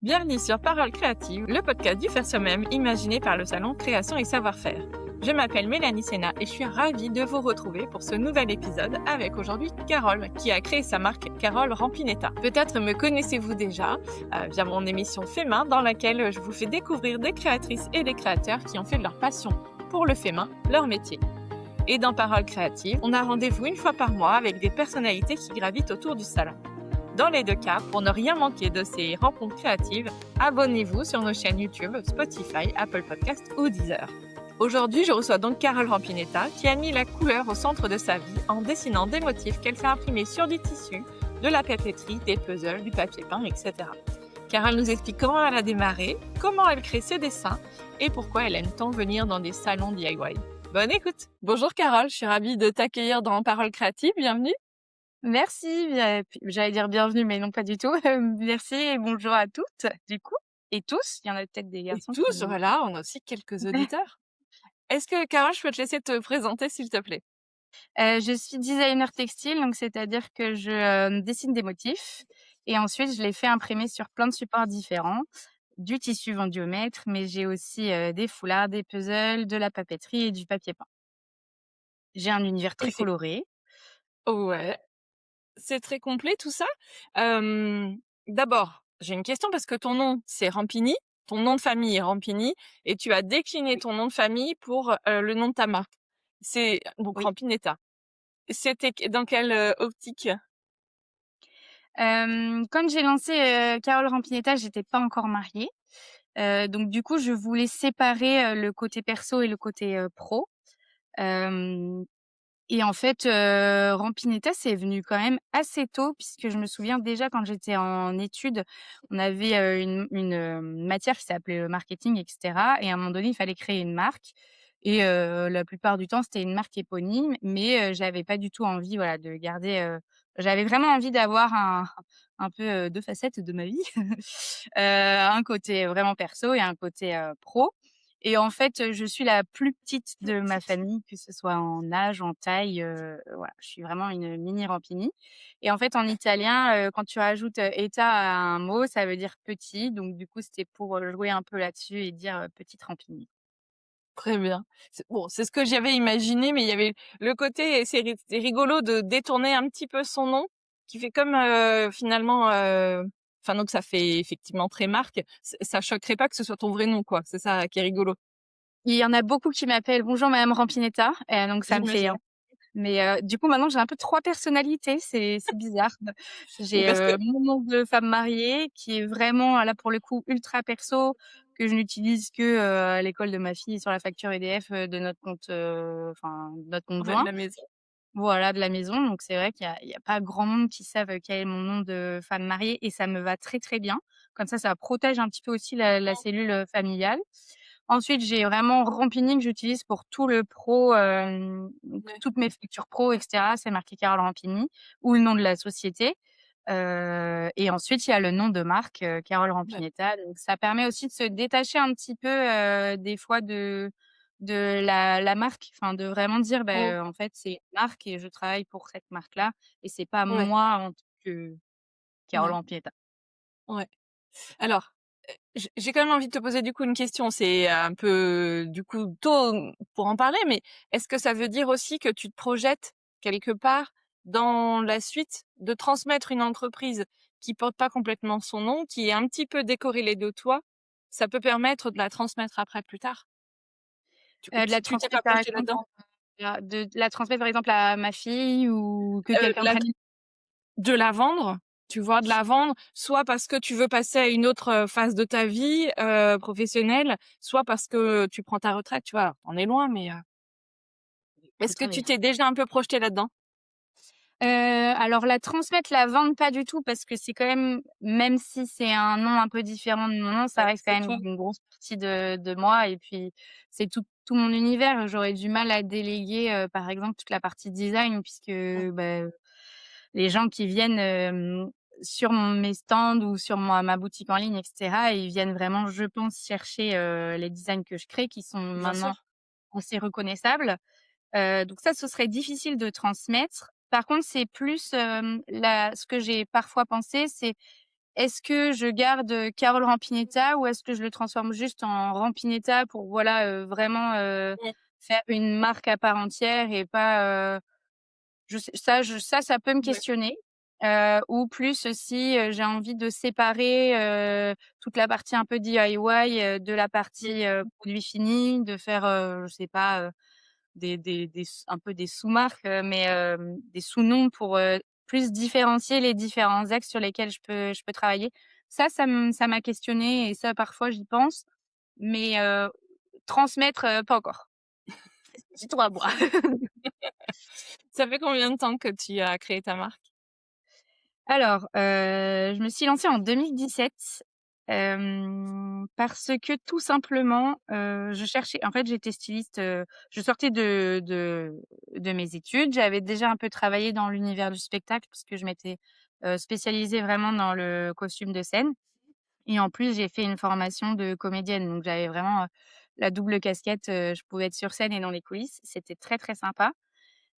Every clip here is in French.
Bienvenue sur Parole créative, le podcast du faire soi-même imaginé par le salon Création et Savoir-faire. Je m'appelle Mélanie Sénat et je suis ravie de vous retrouver pour ce nouvel épisode avec aujourd'hui Carole qui a créé sa marque Carole Rampinetta. Peut-être me connaissez-vous déjà via mon émission Fait main dans laquelle je vous fais découvrir des créatrices et des créateurs qui ont fait de leur passion pour le fait main leur métier. Et dans Parole créative, on a rendez-vous une fois par mois avec des personnalités qui gravitent autour du salon. Dans les deux cas, pour ne rien manquer de ces rencontres créatives, abonnez-vous sur nos chaînes YouTube, Spotify, Apple Podcasts ou Deezer. Aujourd'hui, je reçois donc Carole Rampinetta qui a mis la couleur au centre de sa vie en dessinant des motifs qu'elle fait imprimer sur du tissu, de la papeterie, des puzzles, du papier peint, etc. Carole nous explique comment elle a démarré, comment elle crée ses dessins et pourquoi elle aime tant venir dans des salons DIY. Bonne écoute! Bonjour Carole, je suis ravie de t'accueillir dans Parole créative, bienvenue! Merci, j'allais dire bienvenue, mais non pas du tout. Merci et bonjour à toutes, du coup, et tous. Il y en a peut-être des Et garçons tous, qui voilà, on a aussi quelques auditeurs. Est-ce que Carole, je peux te laisser te présenter s'il te plaît? Je suis designer textile, donc c'est-à-dire que je, dessine des motifs et ensuite je les fais imprimer sur plein de supports différents, du tissu vendu au mètre, mais j'ai aussi, des foulards, des puzzles, de la papeterie et du papier peint. J'ai un univers Et très c'est coloré. ouais, c'est très complet tout ça. Hem, D'abord, j'ai une question parce que ton nom, c'est Rampini, ton nom de famille est Rampini et tu as décliné Oui, ton nom de famille pour, le nom de ta marque. C'est donc oui. Rampinetta. C'était dans quelle, optique? Quand j'ai lancé, Carole Rampinetta, j'étais pas encore mariée. Donc du coup, je voulais séparer, le côté perso et le côté, pro. Hem et en fait, Rampinetta, c'est venu quand même assez tôt puisque je me souviens déjà quand j'étais en études, on avait, une matière qui s'appelait, marketing et cetera et à un moment donné, il fallait créer une marque et la plupart du temps, c'était une marque éponyme mais j'avais pas du tout envie, voilà, de garder, j'avais vraiment envie d'avoir un peu, 2 facettes de ma vie. Un côté vraiment perso et un côté, pro et en fait, je suis la plus petite de ma famille, que ce soit en âge, en taille, voilà, je suis vraiment une mini Rampini et en fait, en italien, quand tu rajoutes, "eta" à un mot, ça veut dire petit, donc du coup, c'était pour, jouer un peu là-dessus et dire, petite Rampini. Très bien. C'est ce que j'avais imaginé, mais il y avait le côté c'est rigolo de détourner un petit peu son nom, qui fait comme, finalement, enfin donc ça fait effectivement très marque. Ça choquerait pas que ce soit ton vrai nom, quoi. C'est ça qui est rigolo. Il y en a beaucoup qui m'appellent: «Bonjour madame Rampinetta», donc ça me fait J'imagine. mais du coup, maintenant, j'ai un peu 3 personnalités, c'est bizarre. Oui, J'ai, parce que mon nom de femme mariée qui est vraiment, là, pour le coup, ultra perso, que je n'utilise que, à l'école de ma fille sur la facture EDF, de notre compte, enfin, de notre compte ouais, de joint. la maison. Voilà, de la maison, donc c'est vrai qu'il y a pas grand monde qui savent, quel est mon nom de femme mariée et ça me va très, très bien. Comme ça protège un petit peu aussi la cellule, familiale. Ensuite, j'ai vraiment Rampini que j'utilise pour tout le pro, donc Ouais, toutes mes factures pro et cetera, c'est marqué Carole Rampini ou le nom de la société. Et ensuite, il y a le nom de marque, Carole ouais. Rampinetta, donc ça permet aussi de se détacher un petit peu, des fois de la marque, enfin de vraiment dire: Mmh. «Beh, en fait, c'est une marque et je travaille pour cette marque-là et c'est pas Ouais, moi en tant que Carole ouais, Rampinetta». ouais. Alors, j'ai quand même envie de te poser du coup une question. C'est un peu du coup tôt, pour en parler, mais est-ce que ça veut dire aussi que tu te projettes quelque part dans la suite de transmettre une entreprise qui porte pas complètement son nom, qui est un petit peu décorrélée de toi? Ça peut permettre de la transmettre après plus tard? De la Tu t'es pas transmettre par projeté exemple là-dedans? de la transmettre par exemple à ma fille ou que quelqu'un La prenne. De la vendre, tu vois? De la vendre, soit parce que tu veux passer à une autre, phase de ta vie, professionnelle, soit parce que tu prends ta retraite, tu vois? On est loin, mais est-ce Écoute, que on est tu t'es déjà un peu projeté là-dedans? alors la transmettre, la vendre, pas du tout parce que c'est quand même si c'est un nom un peu différent de mon nom, ça Ouais, reste quand c'est même tout. une grosse partie de moi et puis c'est tout mon univers. J'aurais du mal à déléguer, par exemple, toute la partie design puisque, Mmh, bah, les gens qui viennent, sur mes stands ou sur ma boutique en ligne et cetera, ils viennent vraiment, je pense, chercher, les designs que je crée qui sont bien maintenant sûr. assez reconnaissables. Donc ça, ce serait difficile de transmettre. Par contre, c'est plus, la ce que j'ai parfois pensé, c'est est-ce que je garde, Carole Rampinetta ou est-ce que je le transforme juste en Rampinetta pour voilà, vraiment, Mmh. faire une marque à part entière et pas, ça peut me Ouais. questionner, ou plus si, j'ai envie de séparer, toute la partie un peu DIY, de la Mmh. partie, produit fini, de faire, je sais pas, des s un peu des sous-marques, mais des sous-noms pour, plus différencier les différents axes sur lesquels je peux travailler. Ça m'a questionnée et ça parfois j'y pense, mais transmettre, pas encore. J'y trouve à boire. Ça fait combien de temps que tu as créé ta marque? Alors, je me suis lancée en 2017, parce que tout simplement, je cherchais en fait, j'étais styliste, je sortais de mes études. J'avais déjà un peu travaillé dans l'univers du spectacle parce que je m'étais, spécialisée vraiment dans le costume de scène et en plus, j'ai fait une formation de comédienne. Donc j'avais vraiment, la double casquette, je pouvais être sur scène et dans les coulisses. C'était très, très sympa,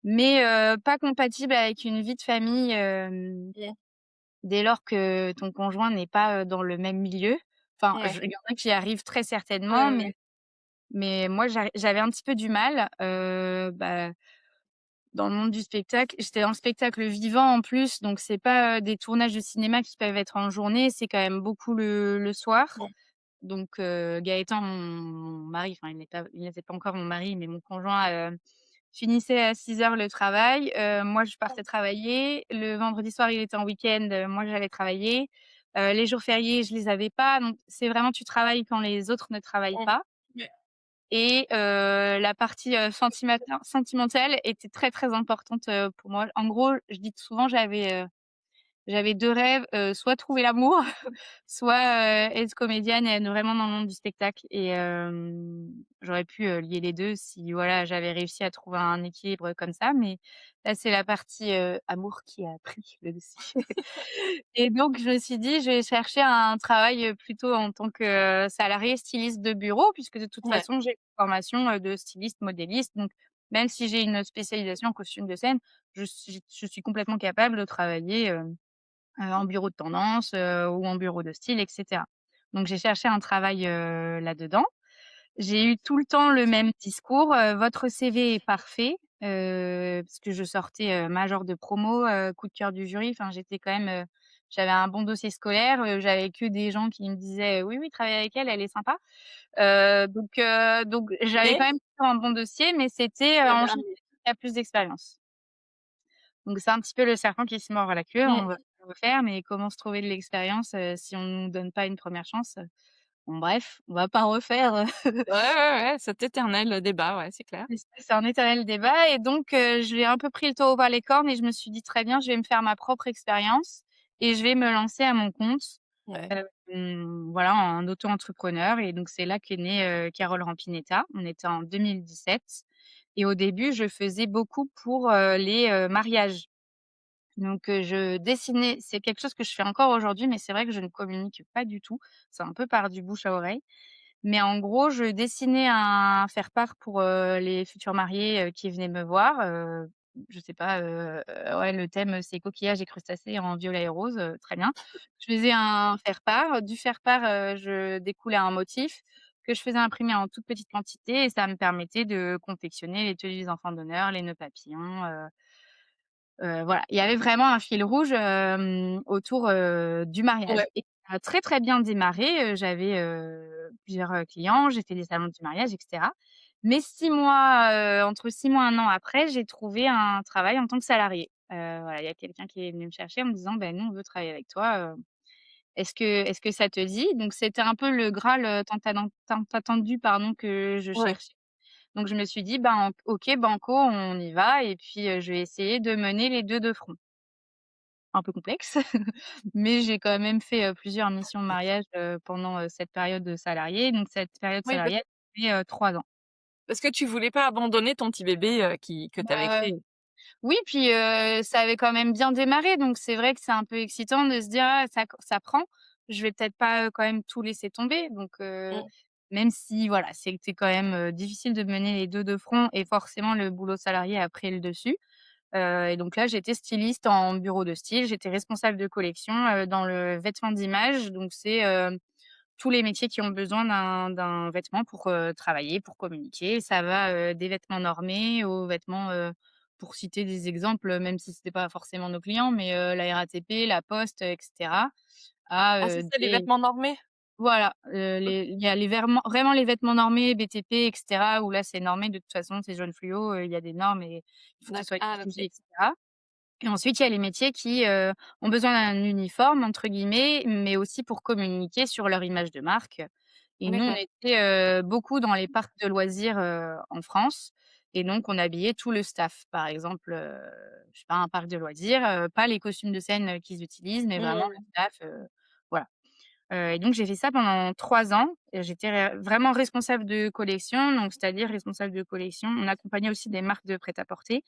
mais pas compatible avec une vie de famille, Mmh. dès lors que ton conjoint n'est pas, dans le même milieu. Enfin, Ouais. il y en a qui y arrivent très Ouais, certainement, ouais, mais ouais. moi j'avais un petit peu du mal, dans le monde du spectacle. J'étais dans le spectacle vivant en plus, donc c'est pas, des tournages de cinéma qui peuvent être en journée, c'est quand même beaucoup le soir. Ouais. Donc Gaëtan, mon mari, enfin il n'était pas encore mon mari, mais mon conjoint, finissait à 6 heures le travail, moi je partais travailler. Le vendredi soir, il était en week-end, moi j'allais travailler. Les jours fériés, je les avais pas, donc c'est vraiment tu travailles quand les autres ne travaillent Mmh. pas Ouais. et la partie, sentimentale était très, très importante, pour moi. En gros, je dis souvent j'avais 2 rêves, soit trouver l'amour, soit, être comédienne et être vraiment dans le monde du spectacle et j'aurais pu, lier les 2 si voilà, j'avais réussi à trouver un équilibre comme ça, mais là, c'est la partie, amour qui a pris le dessus et donc je me suis dit: «Je vais chercher un travail, plutôt en tant que, salariée styliste de bureau» puisque de toute Ouais. façon, j'ai une formation, de styliste modéliste, donc même si j'ai une spécialisation en costume de scène, je suis complètement capable de travailler, en bureau de tendance, ou en bureau de style et cetera. Donc j'ai cherché un travail, là-dedans. J'ai eu tout le temps le même discours, «Votre CV est parfait», parce que je sortais, majeure de promo, coup de cœur du jury, enfin j'étais quand même, j'avais un bon dossier scolaire, j'avais que des gens qui me disaient: «Oui, oui, travaille avec elle, elle est sympa». Donc j'avais Mais quand même un bon dossier, mais c'était, il y avait un enchaîner mais. qui a plus d'expérience. Donc c'est un petit peu le serpent qui se mord la queue, on va Mmh. le faire, mais comment se trouver de l'expérience, si on nous donne pas une première chance? Bon bref, on va pas refaire, Ouais, ouais, ouais, cet éternel débat, ouais, c'est clair. c'est un éternel débat et donc j'ai un peu pris le taureau par les cornes et je me suis dit: «Très bien, je vais me faire ma propre expérience et je vais me lancer à mon compte». Ouais. Voilà, en auto-entrepreneur et donc c'est là qu'est née, Carole Rampinetta. On était en 2017 et au début, je faisais beaucoup pour, les, mariages. Donc je dessinais, c'est quelque chose que je fais encore aujourd'hui, mais c'est vrai que je ne communique pas du tout. C'est un peu par du bouche à oreille. Mais en gros, je dessinais un faire-part pour, les futurs mariés, qui venaient me voir, je sais pas, ouais, le thème, c'est coquillages et crustacés en violet et rose, très bien. Je faisais un faire-part, du faire-part, je découlais un motif que je faisais imprimer en toute petite quantité et ça me permettait de confectionner les tenues des enfants d'honneur, les nœuds papillons, voilà, il y avait vraiment un fil rouge, autour, du mariage Ouais. et ça a très, très bien démarré, j'avais, plusieurs, clients, j'ai fait des salons du mariage et cetera. Mais 6 mois, entre 6 mois, 1 an après, j'ai trouvé un travail en tant que salariée. Voilà, il y a quelqu'un qui est venu me chercher en me disant: «Bah, nous, on veut travailler avec toi, est-ce que ça te dit?» Donc c'était un peu le graal, tant attendu, pardon, que je Ouais. cherchais. Donc je me suis dit: «Ben, OK, banco, on y va et puis, je vais essayer de mener les 2 de front». Un peu complexe, mais j'ai quand même fait, plusieurs missions de mariage, pendant, cette période de salariée. Donc cette période Oui, salariée, elle a 3 ans. parce que tu voulais pas abandonner ton petit bébé, qui que tu avais Bah, créé. oui, puis, ça avait quand même bien démarré, donc c'est vrai que c'est un peu excitant de se dire: «Ah ça prend, je vais peut-être pas, quand même tout laisser tomber». Donc Mmh. même si voilà, c'était quand même, difficile de mener les 2 de front et forcément le boulot salarié a pris le dessus. Et donc là, j'étais styliste en bureau de style. J'étais responsable de collection, dans le vêtement d'image. Donc c'est, tous les métiers qui ont besoin d'un vêtement pour, travailler, pour communiquer. Ça va, des vêtements normés aux vêtements, pour citer des exemples, même si c'était pas forcément nos clients, mais, la RATP, la Poste, et cetera, à, Ah, c'est ça les des vêtements normés? voilà, OK. il y a les vraiment les vêtements normés, BTP, et cetera, où là, c'est normé de toute façon, c'est jaune fluo, il y a des normes et il faut que ce soit OK. justifié, et cetera. Et ensuite, il y a les métiers qui, ont besoin d'un «uniforme» entre guillemets, mais aussi pour communiquer sur leur image de marque. Et nous, on D'accord. était, beaucoup dans les parcs de loisirs, en France, et donc on habillait tout le staff. Par exemple, je sais pas, un parc de loisirs, pas les costumes de scène, qu'ils utilisent, mais vraiment le Mmh. staff, voilà. Et donc j'ai fait ça pendant 3 ans et j'étais vraiment responsable de collection, donc c'est-à-dire responsable de collection. On accompagnait aussi des marques de prêt-à-porter,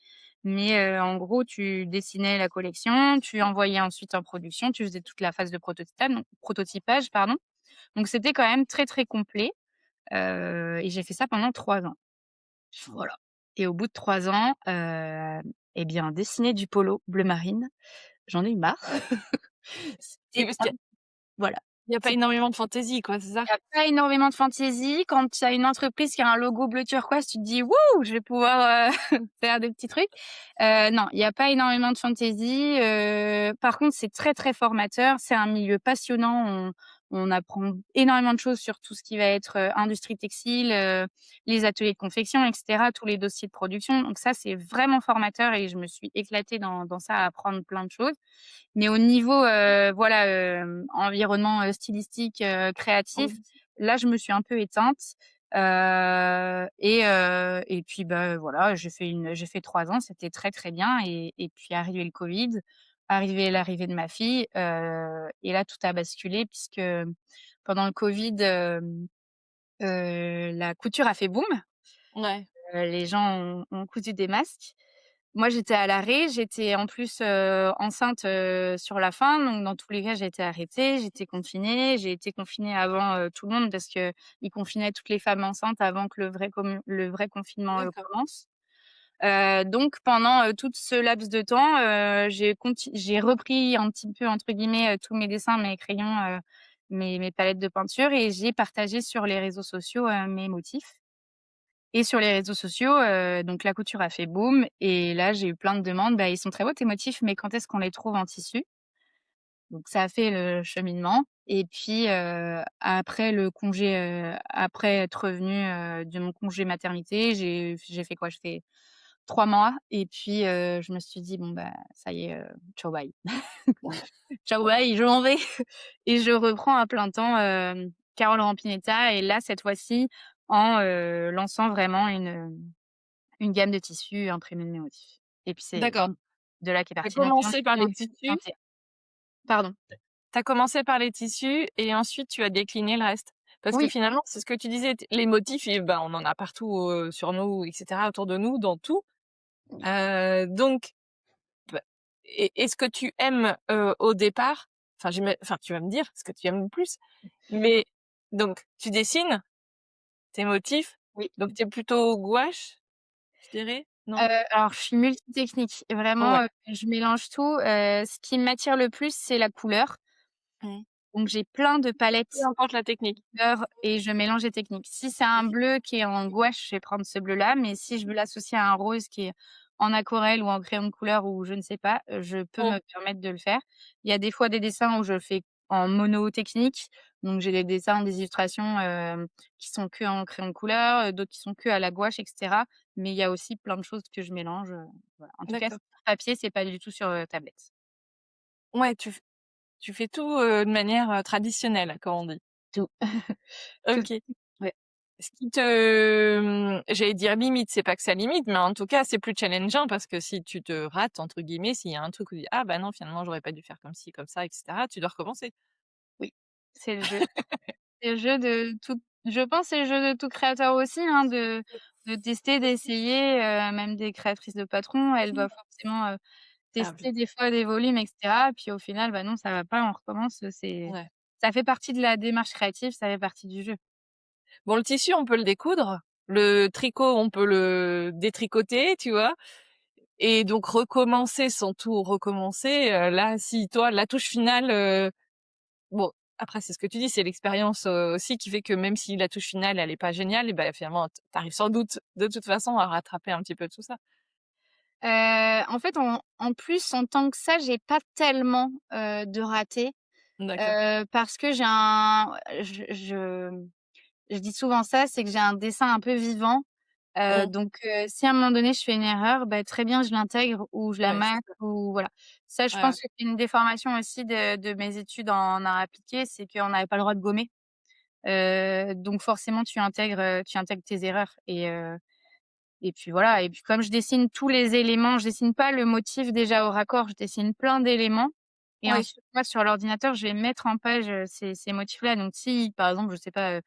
mais en gros, tu dessinais la collection, tu envoyais ensuite en production, tu faisais toute la phase de prototypage, pardon. Donc c'était quand même très, très complet, et j'ai fait ça pendant 3 ans. Voilà. Et au bout de 3 ans, et bien dessiner du polo bleu marine, j'en ai eu marre. Oui, C'était parce un qu'il voilà. y a pas énormément de fantaisie, quoi, c'est ça? Il y a pas énormément de fantaisie. Quand tu as une entreprise qui a un logo bleu turquoise, tu te dis: «Wouh, je vais pouvoir, faire des petits trucs». Non, il y a pas énormément de fantaisie, par contre, c'est très, très formateur. C'est un milieu passionnant. On apprend énormément de choses sur tout ce qui va être, industrie textile, les ateliers de confection, et cetera, tous les dossiers de production. Donc ça, c'est vraiment formateur et je me suis éclatée dans ça, à apprendre plein de choses. Mais au niveau, voilà, environnement, stylistique, créatif, Oui. là, je me suis un peu éteinte, et puis, bah, voilà, j'ai fait 3 ans, c'était très, très bien, et puis arrivé le covid, arrivé l'arrivée de ma fille, et là, tout a basculé puisque pendant le covid, la couture a fait boom. Ouais. Les gens ont cousu des masques. Moi, j'étais à l'arrêt, j'étais en plus, enceinte, sur la fin, donc dans tous les cas, j'ai été arrêtée, j'étais confinée. J'ai été confinée avant, tout le monde parce qu'ils confinaient toutes les femmes enceintes avant que le vrai confinement, D'accord. commence. Donc pendant, tout ce laps de temps, j'ai repris un petit peu entre guillemets, «tous mes dessins, mes crayons, mes palettes de peinture», et j'ai partagé sur les réseaux sociaux, mes motifs. Et sur les réseaux sociaux, donc la couture a fait boom et là, j'ai eu plein de demandes: «Bah, ils sont très beaux tes motifs, mais quand est-ce qu'on les trouve en tissu?» Donc ça a fait le cheminement, et puis, après le congé, après être revenue, de mon congé maternité, j'ai fait quoi? J'ai fait 3 mois et puis, je me suis dit: «Bon, bah, ça y est, ciao bye. Ciao bye, je m'en vais» et je reprends à plein temps, Carole Rampinetta, et là, cette fois-ci, en, lançant vraiment une gamme de tissus imprégnée de mes motifs, et puis c'est D'accord. de là qu'est Tu as parti mon commencé par en les tissus 2021. Pardon? tu as commencé par les tissus et ensuite tu as décliné le reste? Parce que Oui, finalement, c'est ce que tu disais, les motifs et ben, on en a partout, sur nous et cetera, autour de nous, dans tout. Donc bah, est-ce que tu aimes, au départ, enfin, tu vas me dire ce que tu aimes le plus, mais donc tu dessines tes motifs, oui. donc tu es plutôt gouache, je dirais? Non? Alors je suis multitechnique, vraiment, Ouais. je mélange tout, ce qui m'attire le plus, c'est la couleur, Mmh. donc j'ai plein de Peu palettes importe la technique. couleurs et je mélange les techniques. Si c'est un OK. bleu qui est en gouache, je vais prendre ce bleu-là, mais si je veux l'associer à un rose qui est en aquarelle ou en crayon de couleur ou je ne sais pas, je peux Mmh. me permettre de le faire. Il y a des fois des dessins où je le fais en monotechnique, donc j'ai des dessins, des illustrations, qui sont que en crayon de couleur, d'autres qui sont que à la gouache, et cetera. Mais il y a aussi plein de choses que je mélange, voilà. En tout cas, D'accord. c'est sur papier, c'est pas du tout sur, tablette. Ouais, tu fais tout, de manière, traditionnelle, comme on dit. Tout, tout. OK. Ouais. Ce qui te, j'allais dire limite, c'est pas que ça limite, mais en tout cas, c'est plus challengeant parce que si tu te «rates» entre guillemets, s'il y a un truc où tu dis: «Ah bah non, finalement, j'aurais pas dû faire comme ci, comme ça» et cetera, tu dois recommencer. Oui, c'est le jeu. C'est le jeu de tout, je pense, c'est le jeu de tout créateur aussi, hein, de tester, d'essayer, même des créatrices de patrons, elles doivent forcément, Ah oui, tester des fois des volumes, et cetera. Puis au final, bah non, ça va pas, on recommence, ouais. ça fait partie de la démarche créative, ça fait partie du jeu. Bon, le tissu, on peut le découdre, le tricot, on peut le détricoter, tu vois? et donc recommencer sans tout recommencer, là, si toi, la touche finale, bon, après c'est ce que tu dis, c'est l'expérience, aussi qui fait que même si la touche finale, elle est pas géniale et bah, finalement tu arrives sans doute, de toute façon, à rattraper un petit peu tout ça. En fait, en plus, en tant que ça, j'ai pas tellement, de ratés, D'accord. parce que j'ai un je dis souvent ça, c'est que j'ai un dessin un peu vivant. Mmh. Donc si à un moment donné je fais une erreur, bah, très bien je l'intègre ou je la Ouais, c'est mate ça. ou voilà. Ça je Ouais, ouais. pense que c'est une déformation aussi de mes études en arts appliqués, c'est qu'on n'avait pas le droit de gommer. Donc forcément tu intègres tes erreurs et puis voilà et puis comme je dessine tous les éléments, je dessine pas le motif déjà au raccord, je dessine plein d'éléments et Oui, ensuite moi sur l'ordinateur, je vais mettre en page, ces motifs-là. Donc si par exemple, je sais pas,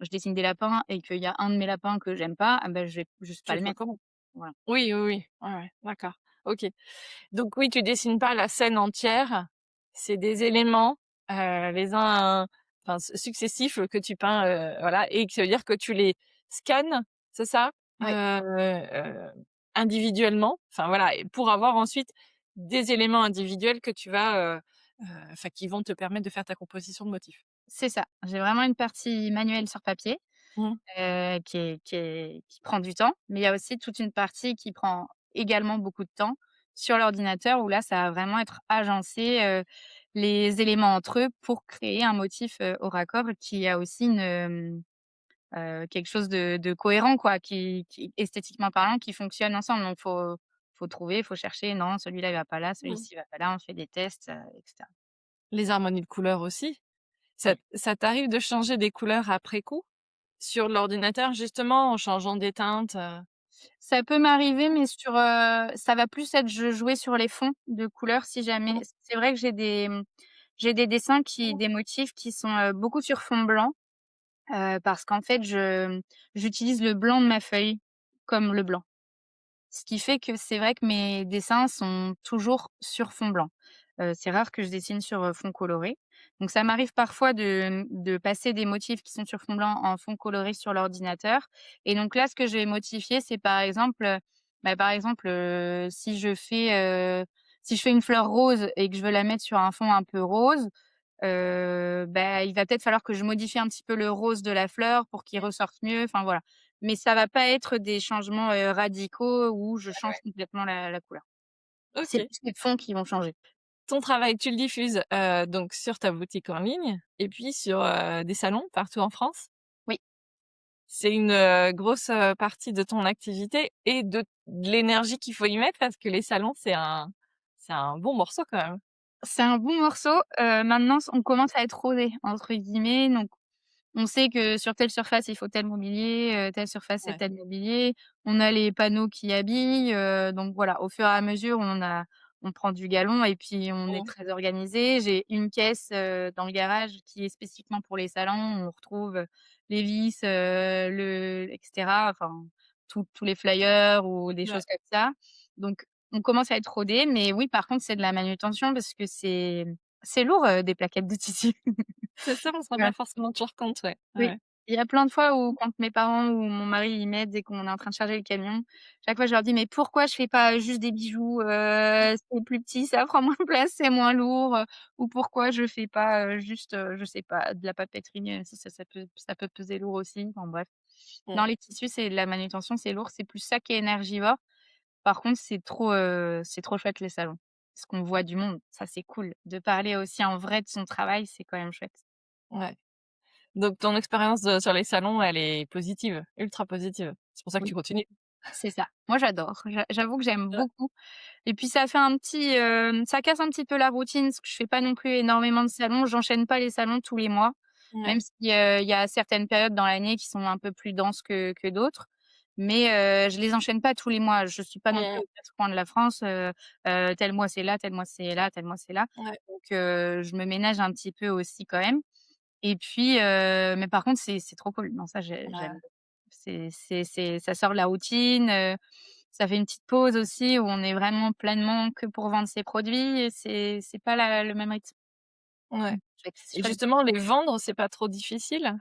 je dessine des lapins et qu'il y a un de mes lapins que j'aime pas, ah bah, je vais juste tu pas le le mettre. recommences. Voilà. Oui, oui, oui. Ouais, ouais, d'accord. OK. Donc oui, tu dessines pas la scène entière, c'est des éléments, les uns enfin successifs, que tu peins, voilà, et que ça veut dire que tu les scannes, c'est ça? Ouais, Individuellement, enfin voilà, et pour avoir ensuite des éléments individuels que tu vas, enfin qui vont te permettre de faire ta composition de motifs. c'est ça. J'ai vraiment une partie manuelle sur papier, Mmh. qui prend du temps, mais il y a aussi toute une partie qui prend également beaucoup de temps sur l'ordinateur où là, ça va vraiment être agencé, les éléments entre eux pour créer un motif, au raccord qui a aussi quelque chose de cohérent quoi, qui esthétiquement parlant, qui fonctionne ensemble. Donc faut trouver, faut chercher, non, celui-là il va pas là, Mmh. celui-ci va pas là, on fait des tests, et cetera. Les harmonies de couleurs aussi? Ça Ouais. ça t'arrive de changer des couleurs après coup? Sur l'ordinateur justement, en changeant des teintes, Ça peut m'arriver, mais ça va plus être je jouer sur les fonds de couleurs si jamais Mmh. c'est vrai que j'ai des dessins des motifs qui sont, beaucoup sur fond blanc, parce qu'en fait j'utilise le blanc de ma feuille comme le blanc. Ce qui fait que c'est vrai que mes dessins sont toujours sur fond blanc. C'est rare que je dessine sur, fond coloré. Donc ça m'arrive parfois de passer des motifs qui sont sur fond blanc en fond coloré sur l'ordinateur et donc là, ce que je vais modifier, c'est par exemple, si je fais une fleur rose et que je veux la mettre sur un fond un peu rose, bah, il va peut-être falloir que je modifie un petit peu le rose de la fleur pour qu'il ressorte mieux, enfin voilà. Mais ça va pas être des changements, radicaux où je change complètement la couleur. C'est OK. plus les fonds qui vont changer. Ton travail, tu le diffuses, donc sur ta boutique en ligne et puis sur, des salons partout en France? Oui, C'est une, grosse, partie de ton activité et de l'énergie qu'il faut y mettre parce que les salons, c'est un bon morceau quand même. c'est un bon morceau, maintenant on commence à être «rodé» entre guillemets, donc on sait que sur telle surface, il faut tel mobilier, telle surface, c'est Ouais. tel mobilier. On a les panneaux qui habillent, donc voilà, au fur et à mesure, on prend du galon et puis on est Mmh. très organisé. J'ai une caisse, dans le garage qui est spécifiquement pour les salons. On retrouve, les vis, et cetera, enfin tous les flyers ou des Ouais. choses comme ça. Donc on commence à être rodé, mais oui, par contre, c'est de la manutention parce que c'est lourd, des plaquettes de tissu. C'est ça, on se rend pas forcément toujours compte, ouais. Ouais, Oui, ouais. il y a plein de fois où quand mes parents ou mon mari, ils m'aident et qu'on est en train de charger le camion, chaque fois je leur dis: «Mais pourquoi je fais pas juste des bijoux? C'est plus petit, ça prend moins de place, c'est moins lourd, ou pourquoi je fais pas, juste, je sais pas, de la papeterie, ça peut peser lourd aussi». Enfin bref. Mmh. Non, les tissus, c'est de la manutention, c'est lourd, c'est plus ça qui est énergivore. Par contre, c'est trop chouette les salons. Parce qu'on voit du monde, ça c'est cool. De parler aussi en vrai de son travail, c'est quand même chouette. Ouais. Donc ton expérience de sur les salons, elle est positive, ultra positive. C'est pour ça que Oui, tu continues? c'est ça. Moi j'adore. J'avoue que j'aime Ouais. beaucoup et puis ça casse un petit peu la routine parce que je fais pas non plus énormément de salons. J'enchaîne pas les salons tous les mois, même Ouais. si, il y a certaines périodes dans l'année qui sont un peu plus denses que d'autres. Mais, je les enchaîne pas tous les mois. Je suis pas non plus Mmh. aux 4 coins de la France, tel mois c'est là, tel mois c'est là, tel mois c'est là. Ouais. Donc, je me ménage un petit peu aussi quand même. Et puis, mais par contre, c'est trop cool. Non, ça, j'aime. Ouais. C'est ça sort de la routine, ça fait une petite pause aussi où on est vraiment pleinement que pour vendre ses produits et c'est pas le même rythme. Ouais. C'est Et chouette. justement, les vendre, c'est pas trop difficile?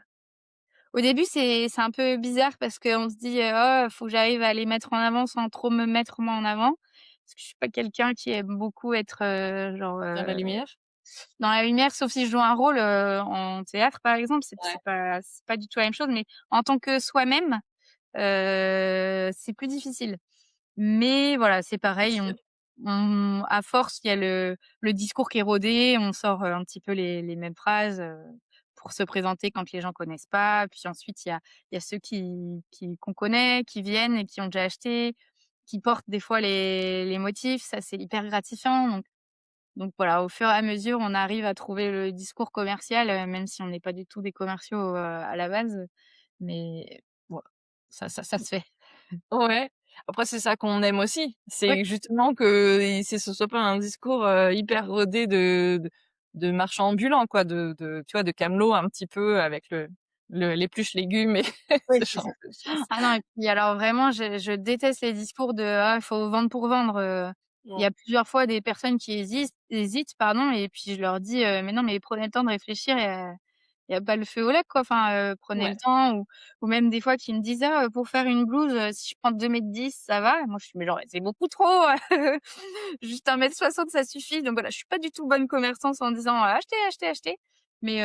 Au début, c'est un peu bizarre parce qu'on se dit: «Oh, faut que j'arrive à les mettre en avant sans trop me mettre moi en avant». parce que je suis pas quelqu'un qui aime beaucoup être, genre, Dans la lumière? dans la lumière, sauf si je joue un rôle, en théâtre, par exemple, c'est Ouais, c'est pas du tout la même chose, mais en tant que soi-même, c'est plus difficile. Mais voilà, c'est c'est pareil, sûr. à force, il y a le discours qui est rodé, on sort, un petit peu les mêmes phrases, pour se présenter quand les gens connaissent pas. Puis ensuite, il y a ceux qui qu'on connaît, qui viennent et qui ont déjà acheté, qui portent des fois les motifs. Ça, c'est hyper gratifiant. Donc voilà, au fur et à mesure, on arrive à trouver le discours commercial, même si on n'est pas du tout des commerciaux, à la base, mais voilà, ça se fait. Ouais. Après, c'est ça qu'on aime aussi. Ouais. C'est justement que ce soit pas un discours, hyper rodé de marchand ambulant quoi, tu vois, de camelot un petit peu avec l'épluche légumes et Oui, ce c'est ça. genre de choses. Ah non et puis alors vraiment je déteste les discours de: «Ah, il faut vendre pour vendre», il y Ouais. a plusieurs fois des personnes qui hésitent pardon et puis je leur dis: «Mais non, mais prenez le temps de réfléchir, il y a pas le feu au lac quoi, enfin, prenez Ouais, le temps» ou même des fois qui me disent: «Ah, pour faire une blouse, si je prends 2,10 m, ça va?» Moi je suis: «Mais genre c'est beaucoup trop, juste 1,60 m ça suffit», donc voilà, je suis pas du tout bonne commerçante en disant: «Achetez, achetez, achetez». Mais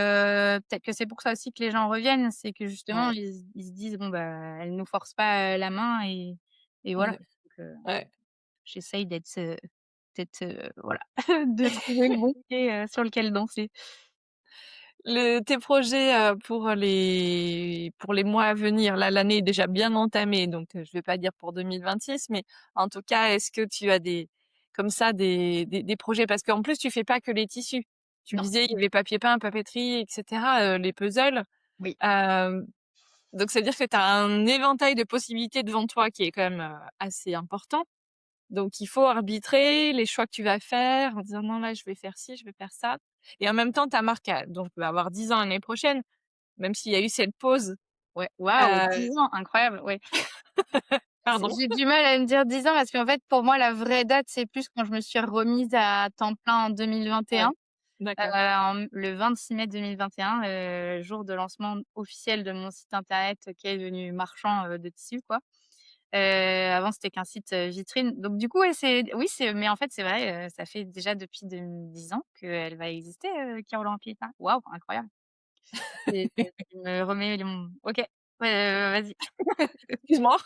peut-être que c'est pour ça aussi que les gens reviennent, c'est que justement ouais, ils se disent: «Bon bah, elle nous force pas, la main» et voilà. ouais, Donc ouais. j'essaye d'être, voilà, de trouver le bon pied, sur lequel danser. Tes projets, pour les mois à venir, là, l'année est déjà bien entamée, donc je vais pas dire pour 2026, mais en tout cas, est-ce que tu as comme ça, des projets? Parce qu'en plus, tu fais pas que les tissus. Tu me Non, disais, il y avait papier peint, papeterie et cetera, les puzzles. oui. Hem, donc ça veut dire que tu as un éventail de possibilités devant toi qui est quand même, assez important. Donc il faut arbitrer les choix que tu vas faire en disant: «Non, là, je vais faire ci, je vais faire ça» et en même temps, ta marque a donc va avoir 10 ans l'année prochaine. Même s'il y a eu cette pause, Ouais, waouh, heu 10 ans, incroyable, ouais. pardon. J'ai du mal à me dire 10 ans parce qu'en fait, pour moi, la vraie date, c'est plus quand je me suis remise à temps plein en 2021. Ouais, d'accord. Le 26 mai 2021, jour de lancement officiel de mon site internet qui est devenu marchand, de tissus quoi. Avant c'était qu'un site, vitrine. Donc du coup, ouais, mais en fait, c'est vrai, ça fait déjà depuis 10 ans qu'elle va exister, Caroline Pietin. Waouh, incroyable. Tu me remets mon OK, vas-y, Excuse-moi.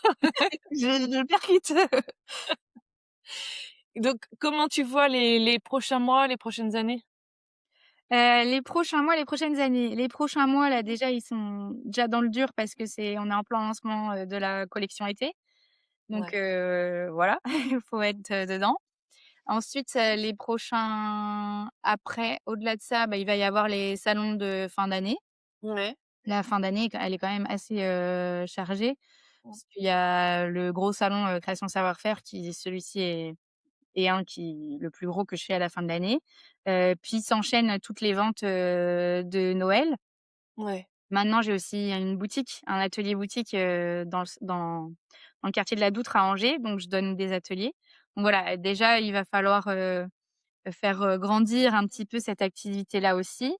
je percute. Donc comment tu vois les prochains mois, les prochaines années? Les prochains mois, les prochaines années. Les prochains mois, là, déjà, ils sont déjà dans le dur parce que on est en plein lancement, de la collection été. Donc Ouais. voilà, il faut être, dedans. Ensuite, les prochains après, au-delà de ça, bah, il va y avoir les salons de fin d'année. Ouais. La fin d'année, elle est quand même assez, chargée Mmh. parce qu'il y a le gros salon, création savoir-faire qui celui-ci est un qui le plus gros que je fais à la fin de l'année. Puis s'enchaînent toutes les ventes, de Noël. Ouais. Maintenant, j'ai aussi une boutique, un atelier boutique, dans le quartier de la Doutre à Angers, donc je donne des ateliers. Donc voilà, déjà, il va falloir, faire, grandir un petit peu cette activité-là aussi.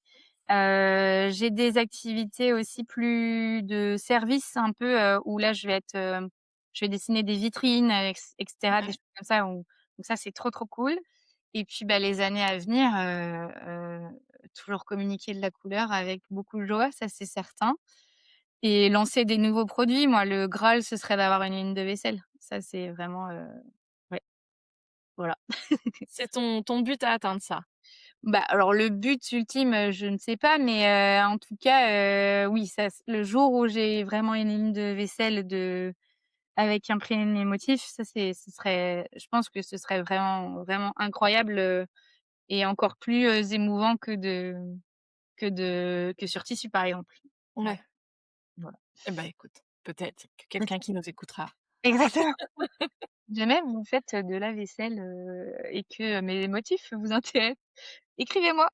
J'ai des activités aussi plus de service un peu, où là je vais dessiner des vitrines, et cetera, des Ouais. choses comme ça donc ça c'est trop, trop cool et puis, bah, les années à venir, toujours communiquer de la couleur avec beaucoup de joie, ça c'est certain et lancer des nouveaux produits. Moi, le Graal, ce serait d'avoir une ligne de vaisselle. Ça c'est vraiment, ouais, voilà. C'est ton but à atteindre ça? Bah, alors le but ultime, je ne sais pas, mais en tout cas, oui, ça s le jour où j'ai vraiment une ligne de vaisselle avec imprégné de mes motifs, ça ce serait je pense que ce serait vraiment, vraiment incroyable, et encore plus, émouvant que sur tissu, par exemple. Ouais, Ouais. voilà. Eh ben, écoute, peut-être que quelqu'un qui nous écoutera. Exactement. Si jamais vous faites de la vaisselle, et que mes motifs vous intéressent, écrivez-moi.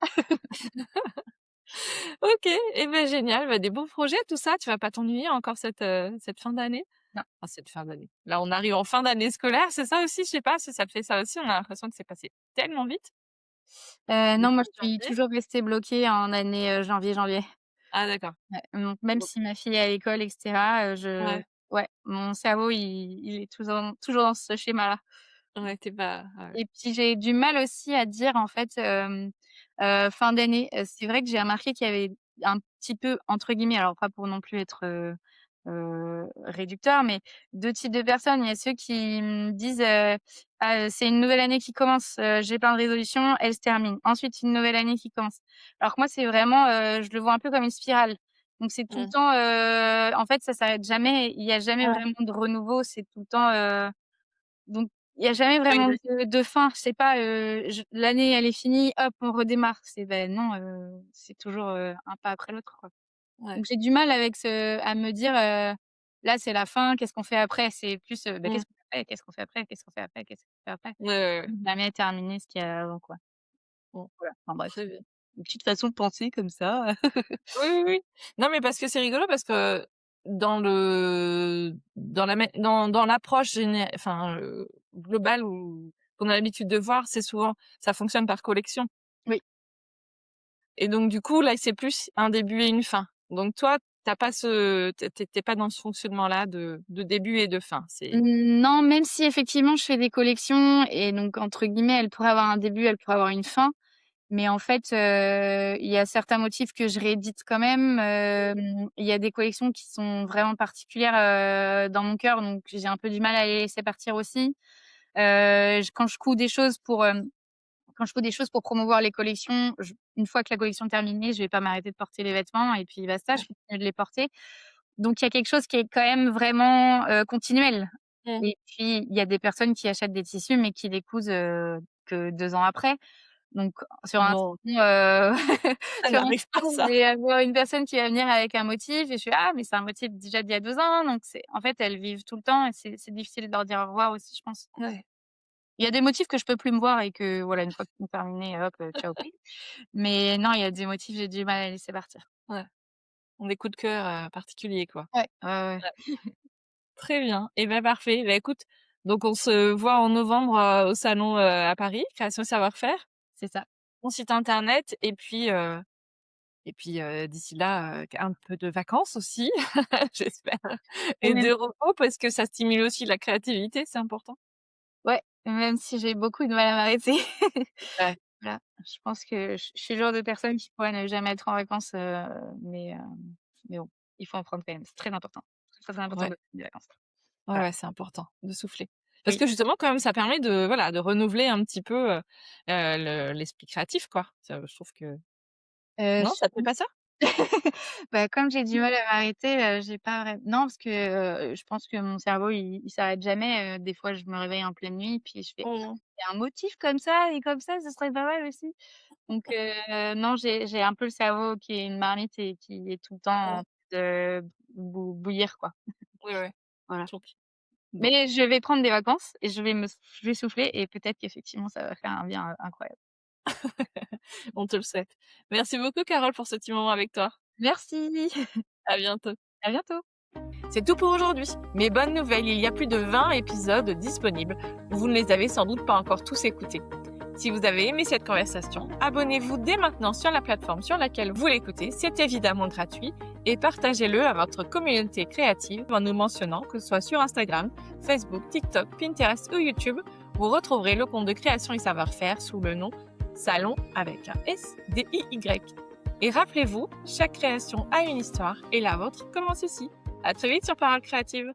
OK et ben, génial, bah, des beaux projets tout ça, tu vas pas t'ennuyer encore cette fin d'année? Non, Enfin, cette fin d'année. Là, on arrive en fin d'année scolaire, c'est ça aussi? Je sais pas si ça te fait ça aussi? On a l'impression que c'est passé tellement vite non, moi depuis je suis janvier. toujours restée bloquée en année, janvier. Ah d'accord. Ouais, donc même Bon, si ma fille est à l'école et cetera, ouais. mon cerveau il est toujours dans ce schéma-là. Ouais, tu pas ouais. Et puis j'ai du mal aussi à dire en fait, fin d'année. C'est vrai que j'ai remarqué qu'il y avait un petit peu entre guillemets, alors pas pour non plus être, réducteur, mais 2 types de personnes. Il y a ceux qui me disent, «Ah, c'est une nouvelle année qui commence, j'ai plein de résolutions, elles se terminent. Ensuite une nouvelle année qui commence». Alors que moi c'est vraiment, je le vois un peu comme une spirale. Donc c'est tout le Mmh. temps, en fait ça s'arrête jamais, il y a jamais Ouais, vraiment de renouveau, c'est tout le temps, donc il y a jamais vraiment exact. de fin. C'est pas, je l'année elle est finie, hop, on redémarre. C'est ben non, c'est toujours, un pas après l'autre, quoi. Ouais. Donc j'ai du mal avec ce à me dire, «Là, c'est la fin, qu'est-ce qu'on fait après?» C'est plus, bah, Mmh. qu'est-ce qu'on fait après? Qu'est-ce qu'on fait après? Qu'est-ce qu'on fait après? Qu'est-ce qu'on fait après? Ouais, ouais, ouais. Jamais terminer ce qu'il y a avant, quoi. Bon, Voilà, enfin bref, très bien. une petite façon de penser comme ça. Oui, oui, oui. Non, mais parce que c'est rigolo parce que dans l'approche enfin, globale ou qu'on a l'habitude de voir, c'est souvent ça fonctionne par collection Oui. et donc du coup, là, c'est plus un début et une fin. Donc toi, t'as pas ce tu es pas dans ce fonctionnement-là de début et de fin, c'est Non, même si effectivement je fais des collections et donc entre guillemets, «elles pourraient avoir un début, elles pourraient avoir une fin». Mais en fait, il y a certains motifs que je réédite quand même. Il y a des collections qui sont vraiment particulières, dans mon cœur, donc j'ai un peu du mal à les laisser partir aussi. J quand je couds des choses pour, quand je couds des choses pour promouvoir les collections, une fois que la collection est terminée, je vais pas m'arrêter de porter les vêtements et puis basta, je continue de les porter. Donc il y a quelque chose qui est quand même vraiment, continuel. mmh. Et puis il y a des personnes qui achètent des tissus, mais qui les cousent, que 2 ans après. Donc sur un Non, salon, ça sur un n'arrive pas salon, je ça. vais avoir une personne qui va venir avec un motif et je fais: «Ah mais c'est un motif déjà d'il y a 2 ans», donc c'est en fait, elles vivent tout le temps et c'est difficile de leur dire au revoir aussi, je pense. Ouais, Il y a des motifs que je peux plus me voir et que voilà, une fois qu'ils sont terminés, hop, ciao bye. Mais non, il y a des motifs, j'ai du mal à laisser partir. ouais. On des coups de cœur, particuliers, quoi. Ouais, ouais, ouais, Ouais. Très bien et ben parfait. Bah, écoute, donc on se voit en novembre, au salon, à Paris, Création Savoir-Faire, c'est ça. mon site internet et puis, d'ici là, un peu de vacances aussi, j'espère Et et même de repos parce que ça stimule aussi la créativité, c'est important. Ouais, même si j'ai beaucoup de mal à m'arrêter. Ouais, Voilà, je pense que je suis le genre de personne qui pourrait ne jamais être en vacances, mais bon, il faut en prendre quand même, c'est très important. C'est très important ouais, de prendre des vacances. ouais, Voilà, ouais, c'est important de souffler. Parce oui. que justement quand même ça permet de voilà, de renouveler un petit peu, l'esprit créatif quoi. Ça je trouve que non, Je ça te fait pas ça? Bah, comme j'ai du mal à m'arrêter, j'ai pas vrai non, parce que, je pense que mon cerveau il s'arrête jamais, des fois je me réveille en pleine nuit, puis je fais: Mmh. «Il y a un motif comme ça et comme ça, ce serait pas mal aussi». Donc non, j'ai un peu le cerveau qui est une marmite et qui est tout le temps Ouais, en train de bouillir, quoi. ouais, ouais. Voilà. OK. Bon. Mais je vais prendre des vacances et je vais souffler et peut-être qu'effectivement ça va faire un bien, incroyable. On te le souhaite. Merci beaucoup Carole pour ce petit moment avec toi. Merci, À bientôt. à bientôt. C'est tout pour aujourd'hui. Mais bonne nouvelle, il y a plus de 20 épisodes disponibles. Vous ne les avez sans doute pas encore tous écoutés. Si vous avez aimé cette conversation, abonnez-vous dès maintenant sur la plateforme sur laquelle vous l'écoutez, c'est évidemment gratuit, et partagez-le à votre communauté créative en nous mentionnant, que ce soit sur Instagram, Facebook, TikTok, Pinterest ou YouTube. Vous retrouverez le compte de création et savoir-faire sous le nom Salon avec un S, D-I-Y. Et rappelez-vous, chaque création a une histoire et la vôtre commence ici. À très vite sur Parole Créative.